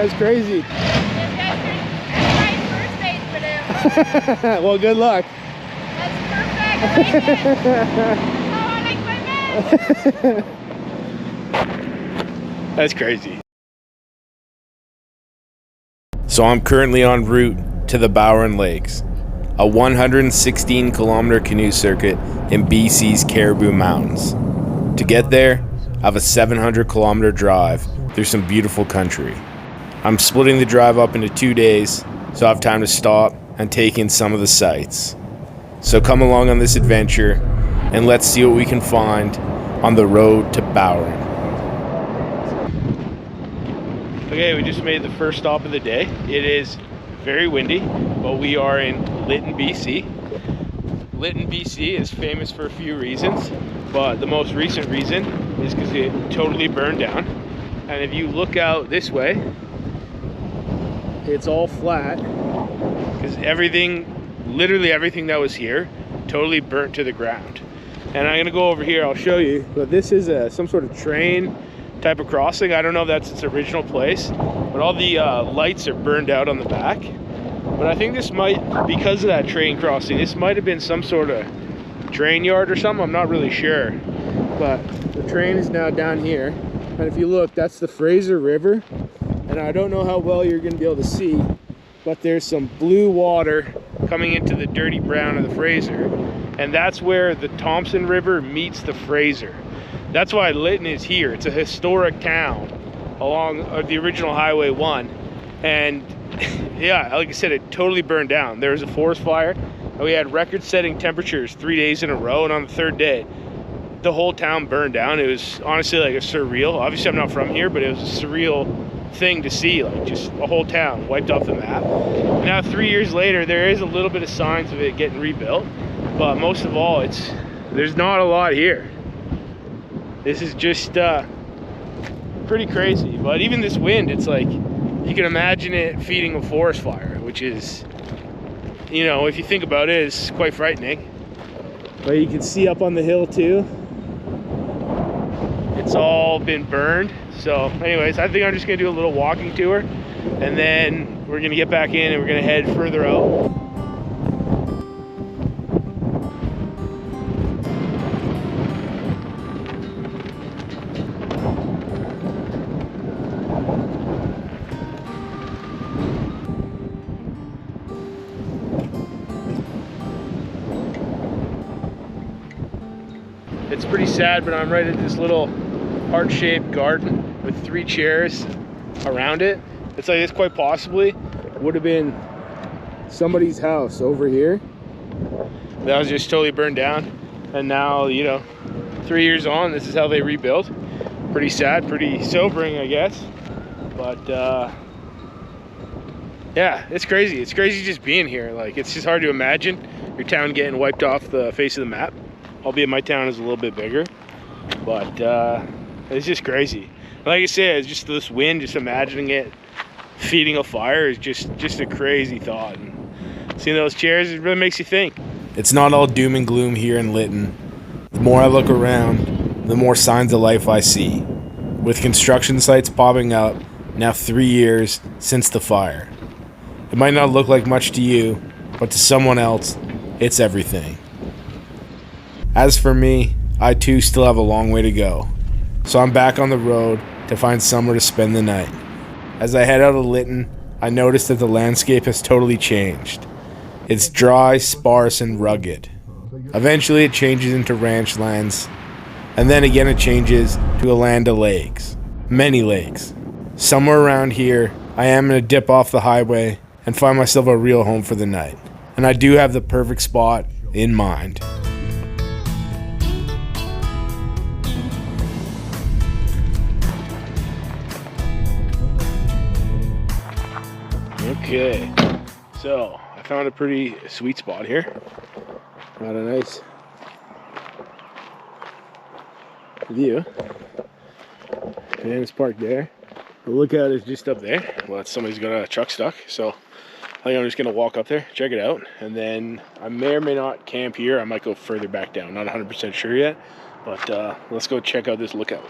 guy's crazy. This guy's crazy. That's my first base with him. Well, good luck. That's perfect. Oh, I like my man. That's crazy. So I'm currently en route to the Bowron Lakes, a 116-kilometer canoe circuit in BC's Caribou Mountains. To get there, I have a 700-kilometer drive through some beautiful country. I'm splitting the drive up into 2 days, so I have time to stop and take in some of the sights. So come along on this adventure, and let's see what we can find on the road to Bowron. Okay, we just made the first stop of the day. It is very windy, but we are in Lytton, BC. Lytton, BC is famous for a few reasons, but the most recent reason is because it totally burned down. And if you look out this way, it's all flat because literally everything that was here totally burnt to the ground. And I'm gonna go over here, I'll show you, but this is some sort of train type of crossing. I don't know if that's its original place, but all the lights are burned out on the back. But I think this might, because of that train crossing, this might have been some sort of train yard or something. I'm not really sure. But the train is now down here. And if you look, that's the Fraser River. And I don't know how well you're gonna be able to see, but there's some blue water coming into the dirty brown of the Fraser. And that's where the Thompson River meets the Fraser. That's why Lytton is here. It's a historic town along the original Highway 1. And yeah, like I said, it totally burned down. There was a forest fire, and we had record-setting temperatures 3 days in a row, and on the third day, the whole town burned down. It was honestly like a surreal, obviously I'm not from here, but it was a surreal thing to see, like just a whole town wiped off the map. Now 3 years later, there is a little bit of signs of it getting rebuilt, but most of all, there's not a lot here. This is just pretty crazy. But even this wind, it's like, you can imagine it feeding a forest fire, which is, you know, if you think about it, it's quite frightening. But you can see up on the hill too, it's all been burned. So anyways, I think I'm just gonna do a little walking tour, and then we're gonna get back in and we're gonna head further out. It's pretty sad, but I'm right at this little heart-shaped garden with 3 chairs around it. It's like this quite possibly would have been somebody's house over here. That was just totally burned down. And now, you know, 3 years on, this is how they rebuilt. Pretty sad, pretty sobering, I guess. But yeah, it's crazy. It's crazy just being here. Like, it's just hard to imagine your town getting wiped off the face of the map. Albeit my town is a little bit bigger, but it's just crazy. Like I said, it's just this wind, just imagining it feeding a fire is just a crazy thought. And seeing those chairs, it really makes you think. It's not all doom and gloom here in Lytton. The more I look around, the more signs of life I see. With construction sites popping up, now 3 years since the fire. It might not look like much to you, but to someone else, it's everything. As for me, I too still have a long way to go, so I'm back on the road to find somewhere to spend the night. As I head out of Lytton, I notice that the landscape has totally changed. It's dry, sparse, and rugged. Eventually it changes into ranch lands, and then again it changes to a land of lakes. Many lakes. Somewhere around here, I am going to dip off the highway and find myself a real home for the night. And I do have the perfect spot in mind. Okay, so I found a pretty sweet spot here. Got a nice view. And it's parked there. The lookout is just up there. Well, somebody's got a truck stuck, so I think I'm just gonna walk up there, check it out, and then I may or may not camp here. I might go further back down. Not 100% sure yet, but let's go check out this lookout.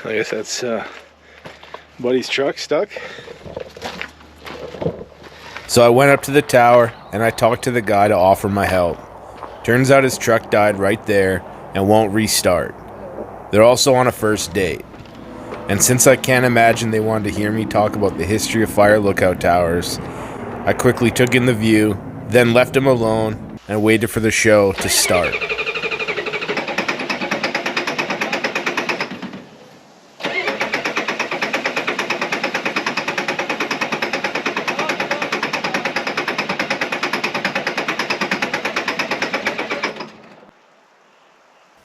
I guess that's Buddy's truck stuck. So I went up to the tower and I talked to the guy to offer my help. Turns out his truck died right there and won't restart. They're also on a first date. And since I can't imagine they wanted to hear me talk about the history of fire lookout towers, I quickly took in the view, then left him alone and waited for the show to start.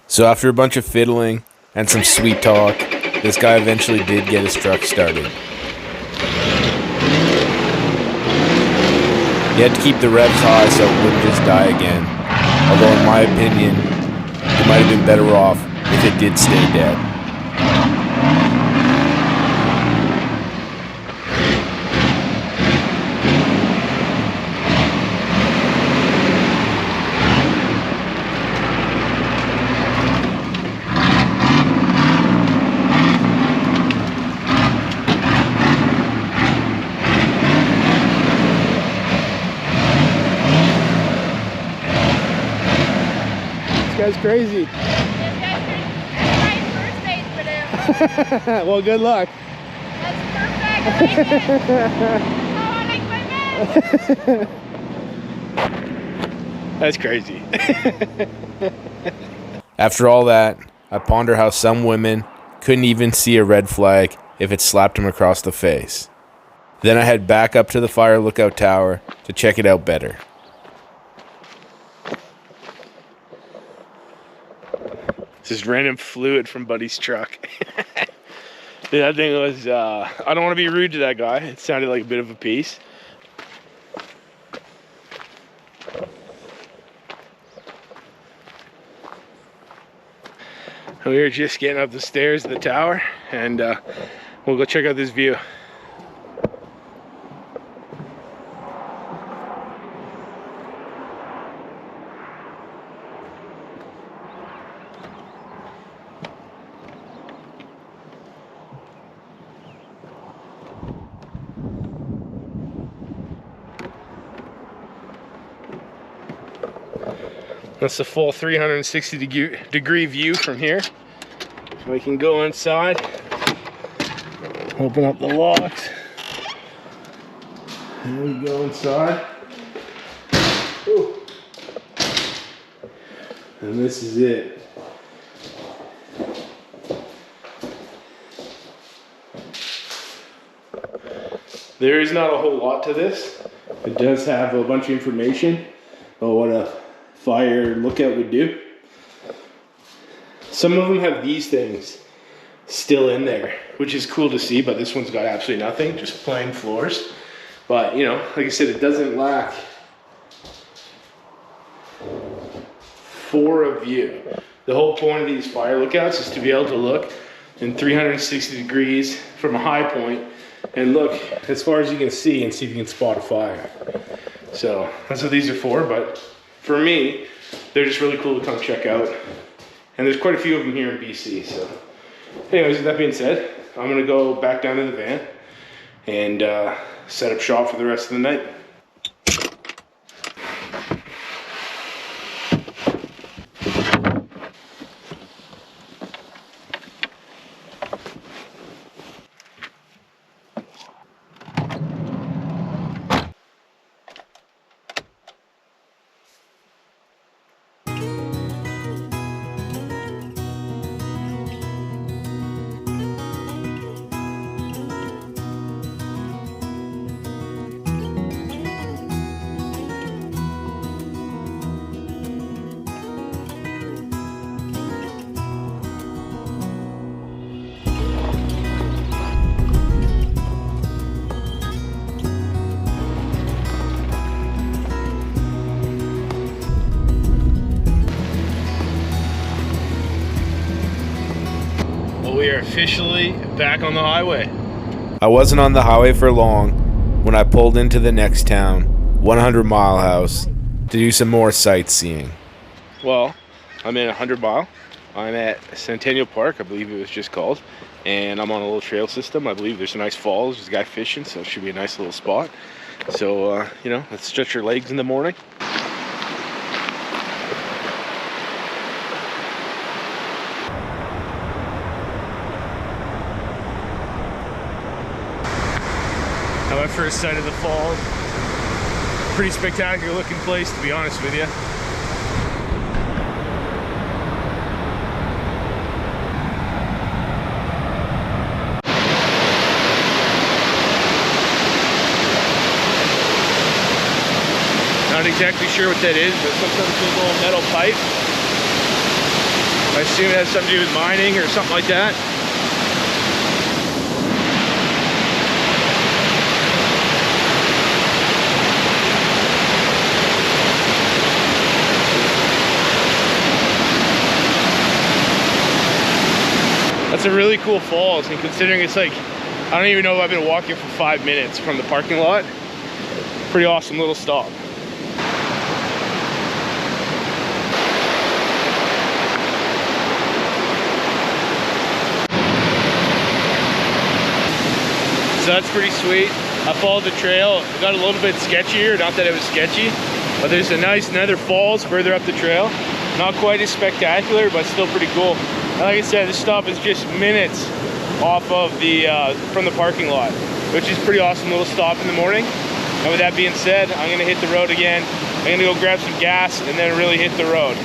So after a bunch of fiddling and some sweet talk, this guy eventually did get his truck started. He had to keep the revs high so it wouldn't just die again, although in my opinion, it might have been better off if it did stay dead. This guy's crazy. This guy's first base for him. Well, good luck. That's perfect. Oh, I like my man. That's crazy. After all that, I ponder how some women couldn't even see a red flag if it slapped them across the face. Then I head back up to the fire lookout tower to check it out better. This is random fluid from Buddy's truck. Dude, that thing was, I don't want to be rude to that guy. It sounded like a bit of a piece. We were just getting up the stairs of the tower, and we'll go check out this view. That's the full 360-degree view from here. So we can go inside, open up the locks, and we go inside. Ooh. And this is it. There is not a whole lot to this. It does have a bunch of information about what a fire lookout would do. Some of them have these things still in there, which is cool to see, but this one's got absolutely nothing, just plain floors. But you know, like I said, it doesn't lack for a view. The whole point of these fire lookouts is to be able to look in 360 degrees from a high point and look as far as you can see and see if you can spot a fire. So that's what these are for, but for me, they're just really cool to come check out. And there's quite a few of them here in BC. So anyways, with that being said, I'm gonna go back down to the van and set up shop for the rest of the night. We are officially back on the highway. I wasn't on the highway for long when I pulled into the next town, 100 Mile House, to do some more sightseeing. Well, I'm in 100 Mile. I'm at Centennial Park, I believe it was just called. and I'm on a little trail system. I believe there's a nice falls. There's a guy fishing, so it should be a nice little spot. So, you know, let's stretch your legs in the morning. Now my first sight of the falls. Pretty spectacular looking place, to be honest with you. Not exactly sure what that is, but some sort of little metal pipe. I assume it has something to do with mining or something like that. That's a really cool falls, and considering it's like, I don't even know if I've been walking for 5 minutes from the parking lot. Pretty awesome little stop. So that's pretty sweet. I followed the trail. It got a little bit sketchier, not that it was sketchy, but there's a nice nether falls further up the trail. Not quite as spectacular, but still pretty cool. And like I said, this stop is just minutes off of the from the parking lot, which is pretty awesome little stop in the morning. And with that being said, I'm gonna hit the road again. I'm gonna go grab some gas and then really hit the road.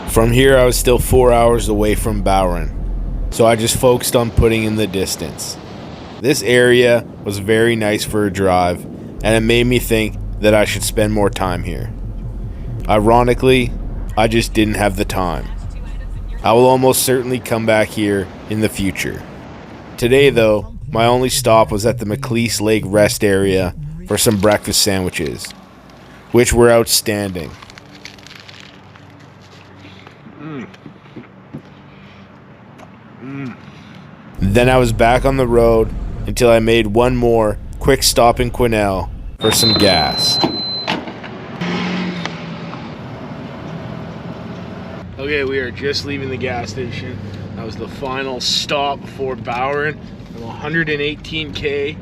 From here, I was still 4 hours away from Bowron, so I just focused on putting in the distance. This area was very nice for a drive, and it made me think that I should spend more time here. Ironically, I just didn't have the time. I will almost certainly come back here in the future. Today, though, my only stop was at the McLeese Lake rest area for some breakfast sandwiches, which were outstanding. Then I was back on the road until I made one more quick stop in Quesnel for some gas. Okay, we are just leaving the gas station. That was the final stop before Bowron. I'm 118K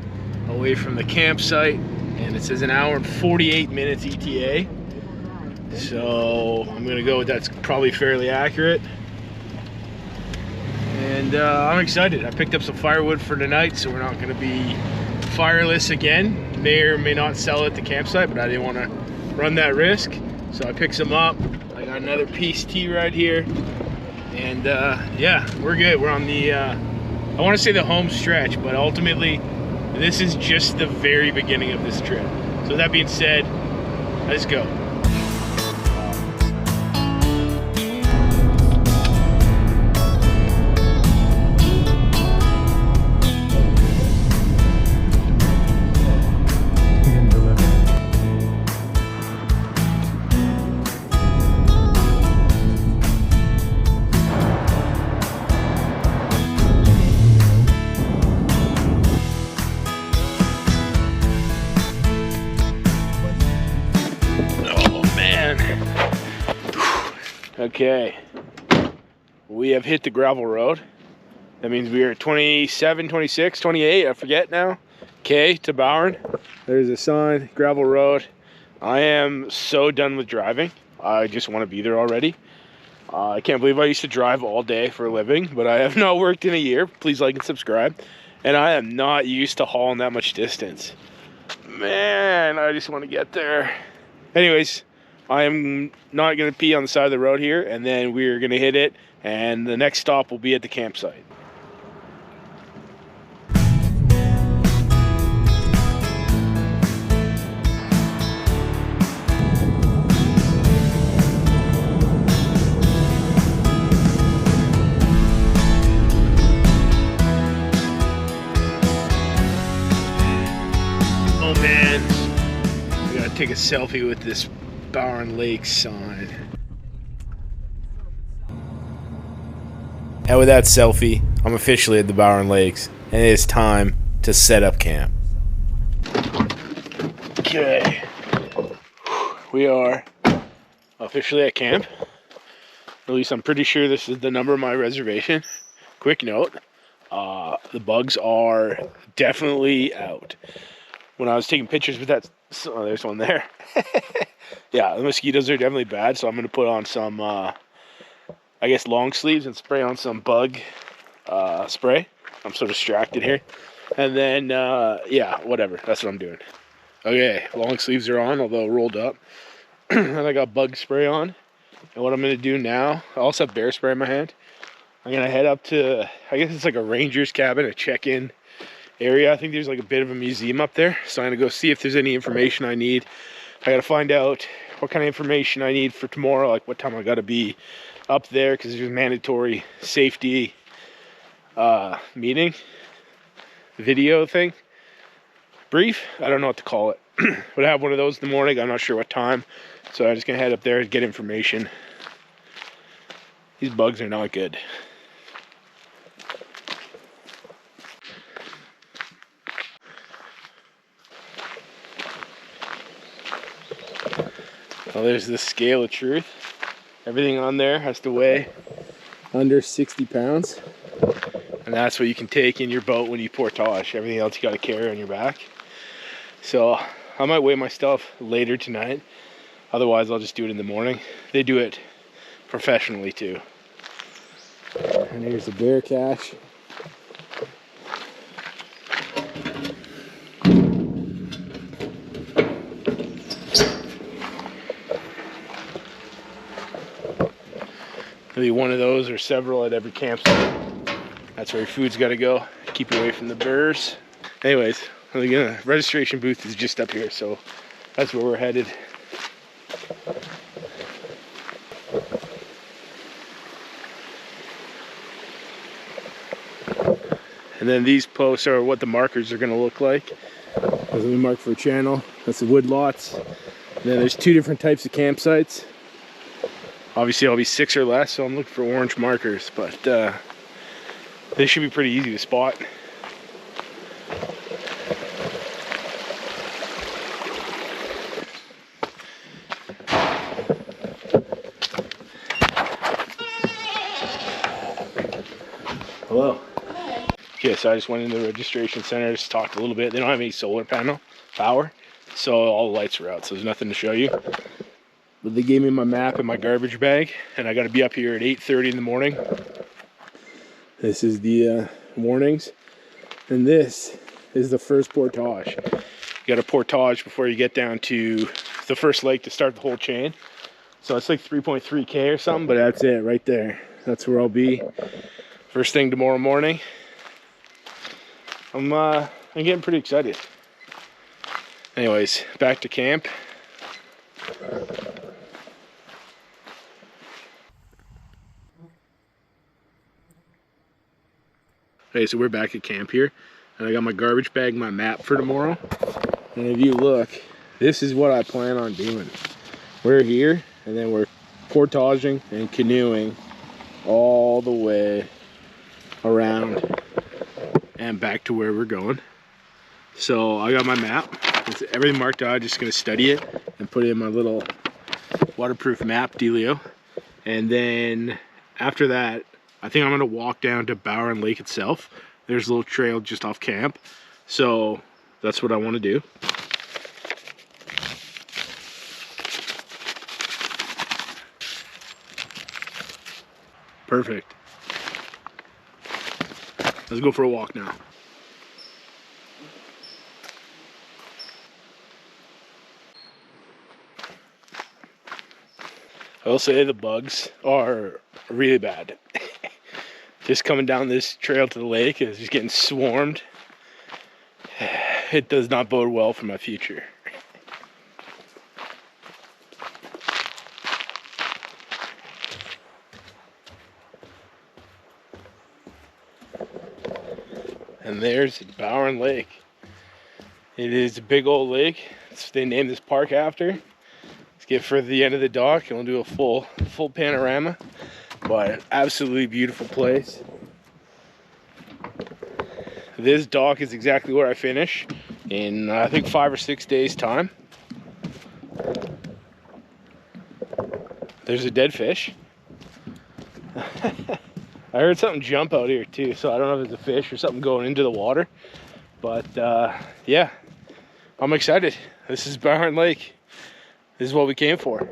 away from the campsite, and it says an hour and 48 minutes ETA. So I'm gonna go with that's probably fairly accurate. And I'm excited. I picked up some firewood for tonight, so we're not gonna be fireless again. May or may not sell at the campsite, but I didn't want to run that risk. So I picked some up. I got another piece tea right here. And yeah, we're good. We're on the, I want to say the home stretch, but ultimately this is just the very beginning of this trip. So with that being said, let's go. Okay, we have hit the gravel road. That means we are at 27, 26, 28, I forget now. Okay, to Bowron. There's a sign, gravel road. I am so done with driving. I just want to be there already. I can't believe I used to drive all day for a living, but I have not worked in a year. Please like and subscribe. And I am not used to hauling that much distance. Man, I just want to get there. Anyways, I am not going to pee on the side of the road here, and then we're going to hit it, and the next stop will be at the campsite. Oh man, we got to take a selfie with this Bowron Lake sign. And with that selfie, I'm officially at the Bowron Lakes, and it is time to set up camp. Okay, we are officially at camp. At least I'm pretty sure this is the number of my reservation. Quick note, the bugs are definitely out. When I was taking pictures with that, oh, there's one there. Yeah, the mosquitoes are definitely bad, so I'm going to put on some, I guess, long sleeves and spray on some bug spray. I'm so distracted here. And then, yeah, whatever. That's what I'm doing. Okay, long sleeves are on, although rolled up. And I got bug spray on. And what I'm going to do now, I also have bear spray in my hand. I'm going to head up to, I guess it's like a ranger's cabin, a check-in area. I think there's like a bit of a museum up there. So I'm going to go see if there's any information I need. I got to find out what kind of information I need for tomorrow, like what time I got to be up there, because there's a mandatory safety meeting, video thing, brief. I don't know what to call it. But I have one of those in the morning. I'm not sure what time. So I'm just going to head up there and get information. These bugs are not good. Well, there's the scale of truth. Everything on there has to weigh under 60 pounds. And that's what you can take in your boat when you portage. Everything else you got to carry on your back. So I might weigh my stuff later tonight. Otherwise, I'll just do it in the morning. They do it professionally too. And here's the bear cache. Maybe one of those or several at every campsite. That's where your food's got to go. Keep you away from the birds. Anyways, the registration booth is just up here, so that's where we're headed. And then these posts are what the markers are going to look like. As we mark for a channel, that's the wood lots. And then there's two different types of campsites. Obviously, I'll be 6 or less, so I'm looking for orange markers, but they should be pretty easy to spot. Hello. Okay, so I just went into the registration center, just talked a little bit. They don't have any solar panel power, so all the lights are out, so there's nothing to show you. But they gave me my map and my garbage bag, and I got to be up here at 8:30 in the morning. This is the warnings, and this is the first portage. You got to portage before you get down to the first lake to start the whole chain. So it's like 3.3K or something, but that's it right there. That's where I'll be first thing tomorrow morning. I'm getting pretty excited. Anyways, back to camp. Okay, so we're back at camp here, and I got my garbage bag, my map for tomorrow. And if you look, this is what I plan on doing. We're here, and then we're portaging and canoeing all the way around and back to where we're going. So I got my map. It's everything marked out. I'm just gonna study it and put it in my little waterproof map dealio. And then after that, I think I'm gonna walk down to Bowron Lake itself. There's a little trail just off camp. So that's what I wanna do. Perfect. Let's go for a walk now. I will say the bugs are really bad. Just coming down this trail to the lake is just getting swarmed. It does not bode well for my future. And there's Bowron Lake. It is a big old lake. They named this park after. Let's get further to the end of the dock and we'll do a full panorama. But absolutely beautiful place. This dock is exactly where I finish in I think 5 or 6 days time. There's a dead fish. I heard something jump out here too, so I don't know if it's a fish or something going into the water. But yeah, I'm excited. This is Bowron Lake. This is what we came for.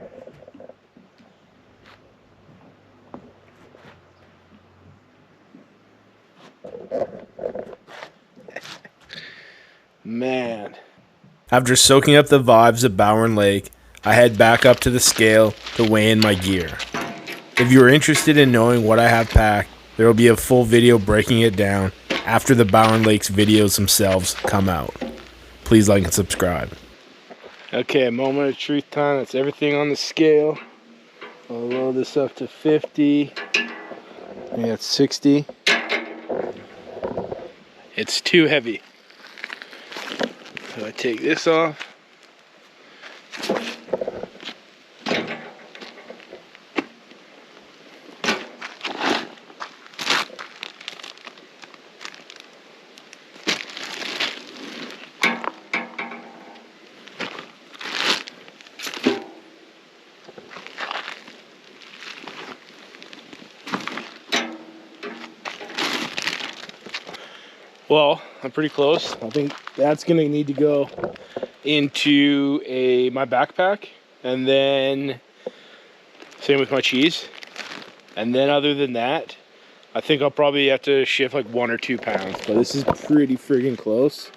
Man. After soaking up the vibes of Bowron Lake, I head back up to the scale to weigh in my gear. If you are interested in knowing what I have packed, there will be a full video breaking it down after the Bowron Lakes videos themselves come out. Please like and subscribe. Okay, moment of truth time. That's everything on the scale. I'll load this up to 50. I got 60. It's too heavy. So I take this off. Well, I'm pretty close. I think that's gonna need to go into my backpack, and then same with my cheese. And then other than that, I think I'll probably have to shift like 1 or 2 pounds, but this is pretty friggin' close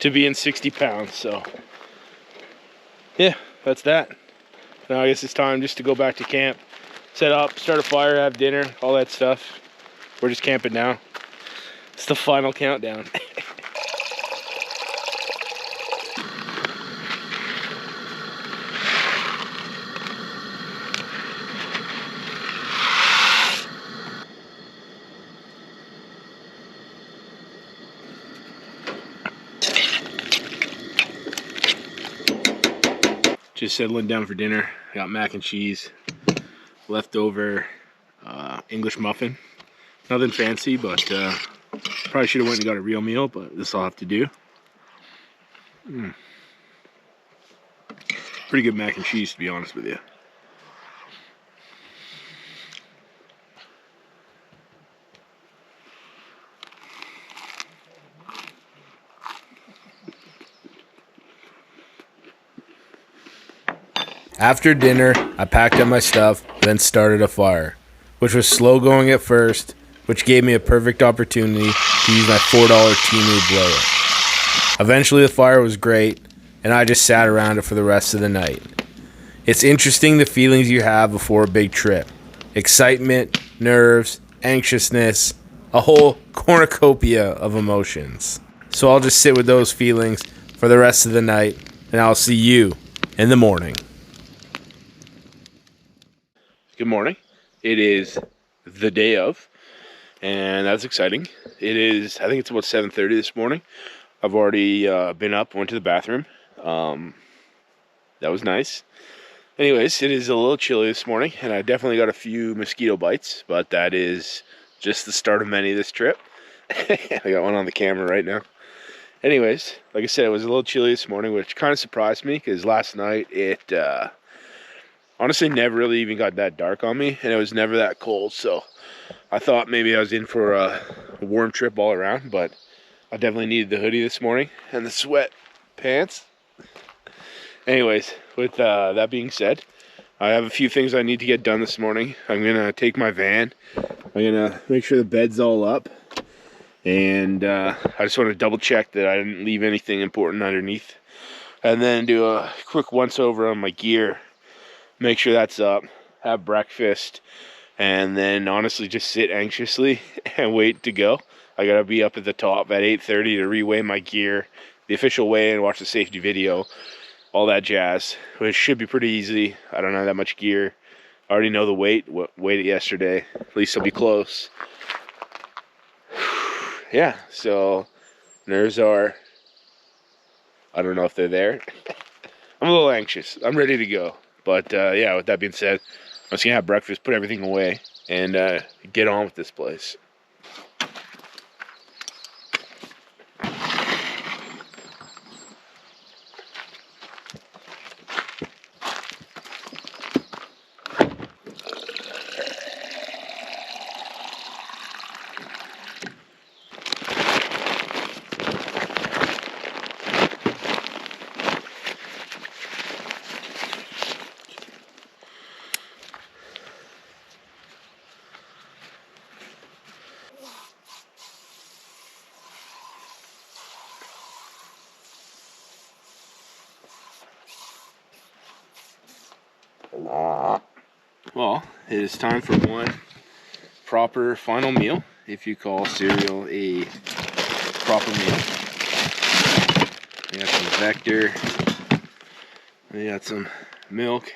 to being 60 pounds. So yeah, that's that. Now I guess it's time just to go back to camp, set up, start a fire, have dinner, all that stuff. We're just camping now. It's the final countdown. Just settling down for dinner. I got mac and cheese, leftover English muffin. Nothing fancy, but probably should have went and got a real meal, but this I'll have to do. Pretty good mac and cheese, to be honest with you. After dinner, I packed up my stuff, then started a fire, which was slow going at first, which gave me a perfect opportunity to use my $4 Temu blower. Eventually the fire was great, and I just sat around it for the rest of the night. It's interesting the feelings you have before a big trip. Excitement, nerves, anxiousness, a whole cornucopia of emotions. So I'll just sit with those feelings for the rest of the night, and I'll see you in the morning. Good morning. It is the day of, and that's exciting. It is, I think it's about 7:30 this morning. I've already been up, went to the bathroom. That was nice. Anyways, it is a little chilly this morning, and I definitely got a few mosquito bites, but that is just the start of many this trip. I got one on the camera right now. Anyways, like I said, it was a little chilly this morning, which kind of surprised me, because last night it honestly never really even got that dark on me, and it was never that cold, so I thought maybe I was in for a warm trip all around, but I definitely needed the hoodie this morning and the sweat pants. Anyways, with that being said, I have a few things I need to get done this morning. I'm gonna take my van, I'm gonna make sure the bed's all up, and I just want to double check that I didn't leave anything important underneath, and then do a quick once over on my gear, make sure that's up, have breakfast, and then honestly just sit anxiously and wait to go. I gotta be up at the top at 8:30 to reweigh my gear, the official weigh and watch the safety video, all that jazz, which should be pretty easy. I don't have that much gear. I already know the weight, weighed it yesterday. At least I'll be close. Yeah, so nerves are, I don't know if they're there. I'm a little anxious. I'm ready to go. But yeah, with that being said, I'm just gonna have breakfast, put everything away, and get on with this place. Well, it is time for one proper final meal, if you call cereal a proper meal. We got some Vector. We got some milk.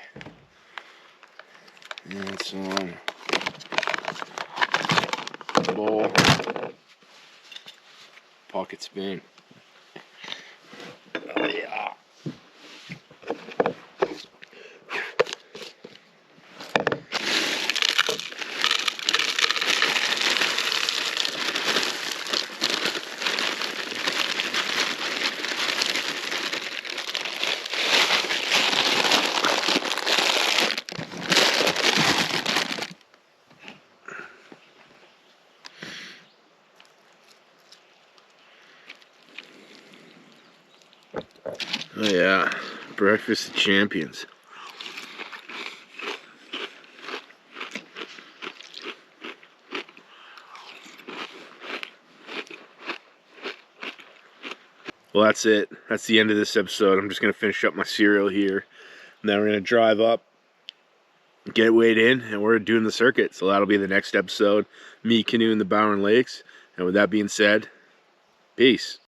And some bowl. Pocket spoon. Oh yeah. Oh yeah, breakfast of champions. Well, that's it. That's the end of this episode. I'm just going to finish up my cereal here. And then we're going to drive up, get weighed in, and we're doing the circuit. So that'll be the next episode. Me canoeing the Bowron Lakes. And with that being said, peace.